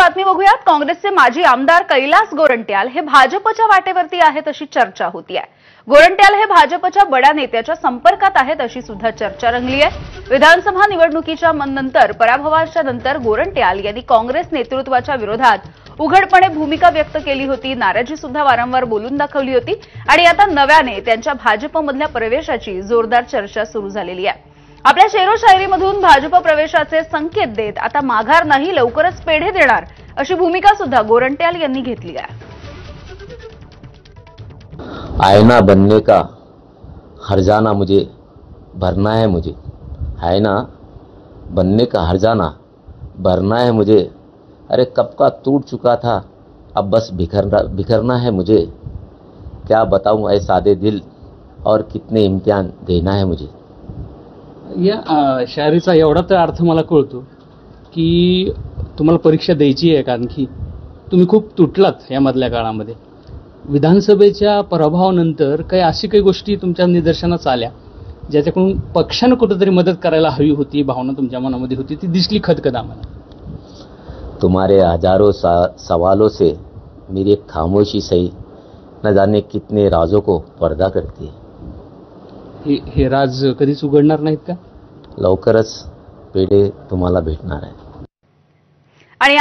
बातमी बघूयात। काँग्रेसचे माजी आमदार कैलास गोरंट्याल हे भाजपच्या वाटेवरती आहेत अशी चर्चा होती आहे। गोरंट्याल हे भाजपच्या बड्या नेत्याच्या संपर्कात आहेत अशी सुद्धा चर्चा रंगली आहे। विधानसभा निवडणुकीच्या नंतर पराभवाच्या नंतर गोरंट्याल यांनी काँग्रेस नेतृत्वाच्या विरोधात उघडपणे भूमिका व्यक्त केली होती, नाराजी सुद्धा वारंवार बोलून दाखवली होती आणि आता नव्याने त्यांच्या भाजपमधल्या प्रवेशाची जोरदार चर्चा सुरू झालेली आहे। आपल्या शेरो शायरीमधून भाजप प्रवेशाचे संकेत देत आता माघार नाही, लवकरच पेढे देणार अशी भूमिका सुद्धा गोरंट्याल यांनी घेतली आहे। आईना बनने का हर्जाना मुझे भरना है, मुझे आईना बनने का हर्जाना भरना है मुझे। अरे कब का टूट चुका था, अब बस बिखरना है मुझे। क्या बताऊं ऐ सादे दिल, और कितने इम्तिहान देना है मुझे। या शायरीचा एवढा तर अर्थ मला कळतो की तुम्हाला परीक्षा द्यायची आहे, कारण की तुम्ही खूप तुटलात या मधल्या काळामध्ये। विधानसभेच्या पराभवानंतर काही अशी काही गोष्टी तुमच्या निदर्शनास आल्या ज्याच्याकडून पक्षाने कुठेतरी मदत करायला हवी होती, भावना तुमच्या मनामध्ये होती, ती दिसली खदखद आम्हाला। तुम्हारे हजारों सवालों से मेरी एक खामोशी सही न जाने कितने राजों को पर्दा करती है। हे राज कधीच उघडणार नाहीत का? लवकरच पेढे तुम्हाला भेटणार आहे। आणि